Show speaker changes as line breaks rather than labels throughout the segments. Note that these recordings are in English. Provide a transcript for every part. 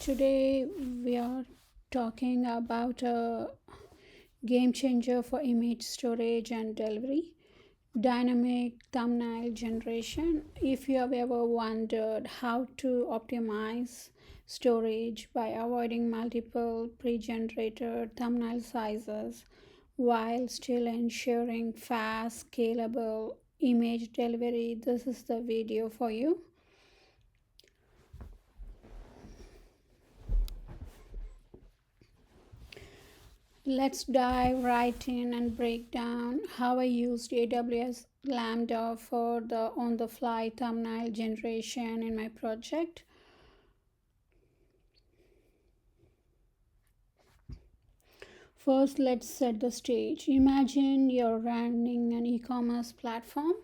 Today we are talking about a game changer for image storage and delivery, dynamic thumbnail generation. If you have ever wondered how to optimize storage by avoiding multiple pre-generated thumbnail sizes while still ensuring fast, scalable image delivery, this is the video for you. Let's dive right in and break down how I used AWS Lambda for the on-the-fly thumbnail generation in my project. First, let's set the stage. Imagine you're running an e-commerce platform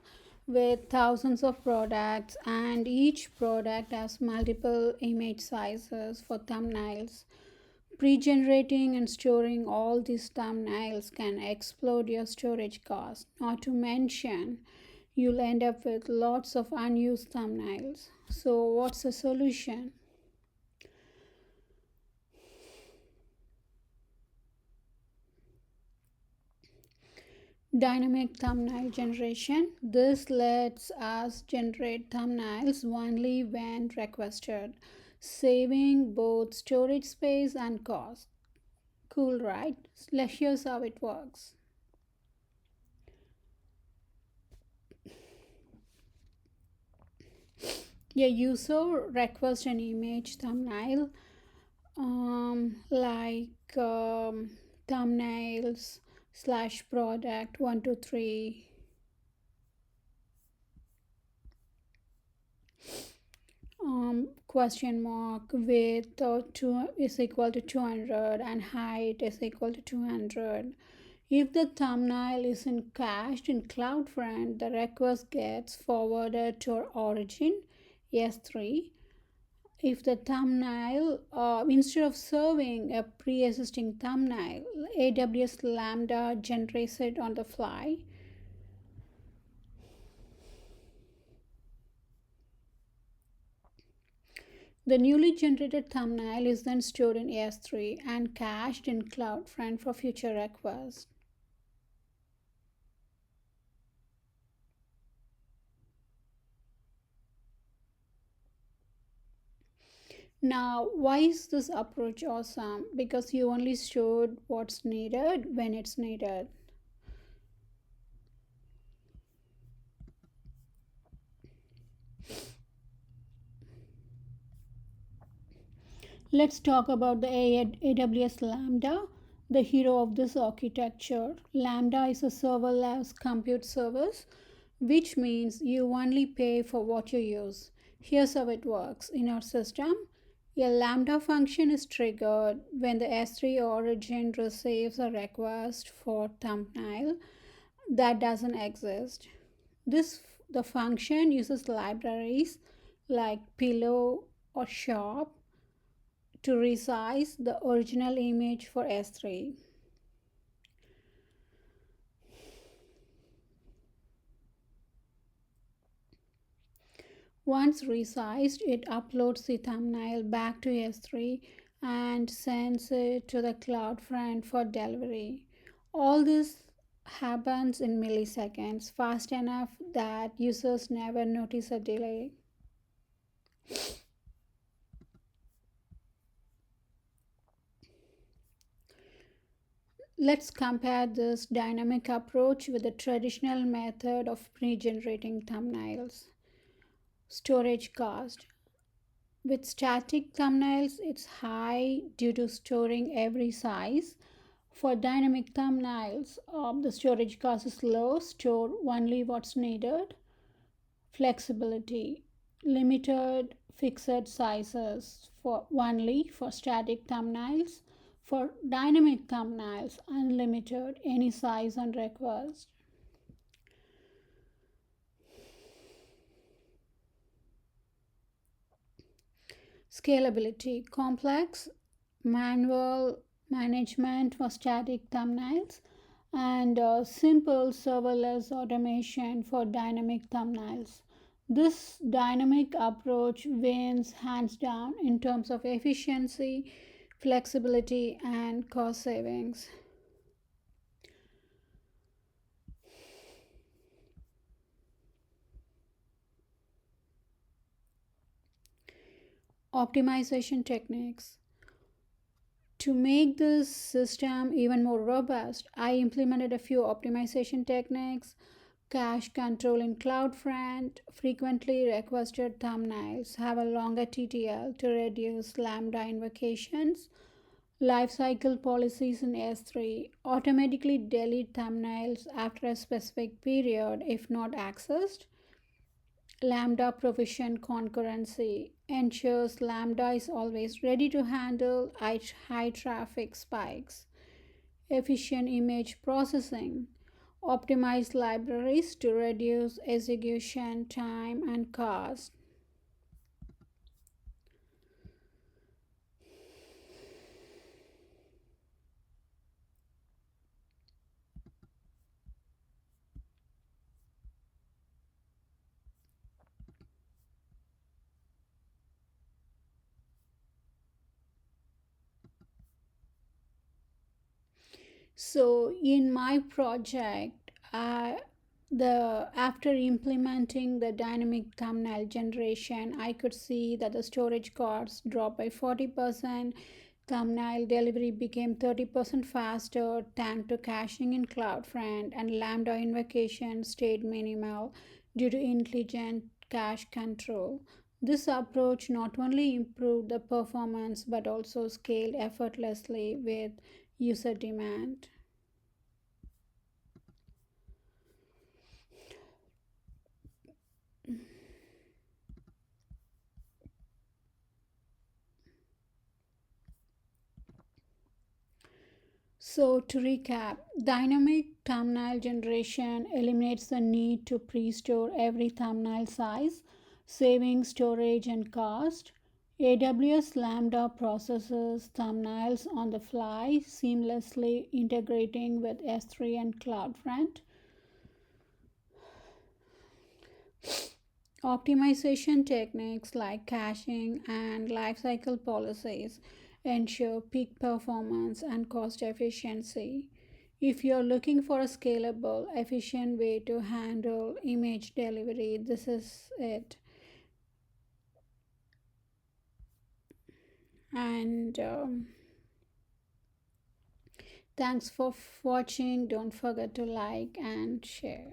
with thousands of products, and each product has multiple image sizes for thumbnails. Pre-generating and storing all these thumbnails can explode your storage cost. Not to mention, you'll end up with lots of unused thumbnails. So, what's the solution? Dynamic thumbnail generation. This lets us generate thumbnails only when requested, saving both storage space and cost. Cool, right? Here's how it works. A user requests an image thumbnail like thumbnails slash product 123 question mark width is equal to 200 and height is equal to 200. If the thumbnail isn't cached in CloudFront, the request gets forwarded to our origin S3. If the thumbnail, instead of serving a pre-existing thumbnail, AWS Lambda generates it on the fly. The newly generated thumbnail is then stored in S3 and cached in CloudFront for future requests. Now, why is this approach awesome? Because you only stored what's needed when it's needed. Let's talk about the AWS Lambda, the hero of this architecture. Lambda is a serverless compute service, which means you only pay for what you use. Here's how it works. In our system, a Lambda function is triggered when the S3 origin receives a request for thumbnail that doesn't exist. The function uses libraries like Pillow or Shop to resize the original image for S3. Once resized, it uploads the thumbnail back to S3 and sends it to the CloudFront for delivery. All this happens in milliseconds, fast enough that users never notice a delay. Let's compare this dynamic approach with the traditional method of pre-generating thumbnails. Storage cost. With static thumbnails, it's high due to storing every size. For dynamic thumbnails, the storage cost is low, store only what's needed. Flexibility. Limited fixed sizes for only for static thumbnails. For dynamic thumbnails, unlimited, any size on request. Scalability. Complex manual management for static thumbnails and simple serverless automation for dynamic thumbnails. This dynamic approach wins hands down in terms of efficiency, flexibility, and cost savings. Optimization techniques. To make this system even more robust, I implemented a few optimization techniques. Cache control in CloudFront, frequently requested thumbnails have a longer TTL to reduce Lambda invocations. Lifecycle policies in S3 automatically delete thumbnails after a specific period if not accessed. Lambda provision concurrency ensures Lambda is always ready to handle high traffic spikes. Efficient image processing. Optimize libraries to reduce execution time and cost. So in my project, the after implementing the dynamic thumbnail generation, I could see that the storage costs dropped by 40%. Thumbnail delivery became 30% faster thanks to caching in CloudFront, and Lambda invocation stayed minimal due to intelligent cache control. This approach not only improved the performance but also scaled effortlessly with user demand. So, to recap, dynamic thumbnail generation eliminates the need to pre store every thumbnail size, saving storage and cost. AWS Lambda processes thumbnails on the fly, seamlessly integrating with S3 and CloudFront. Optimization techniques like caching and lifecycle policies ensure peak performance and cost efficiency. If you're looking for a scalable, efficient way to handle image delivery, this is it. And thanks for watching. Don't forget to like and share.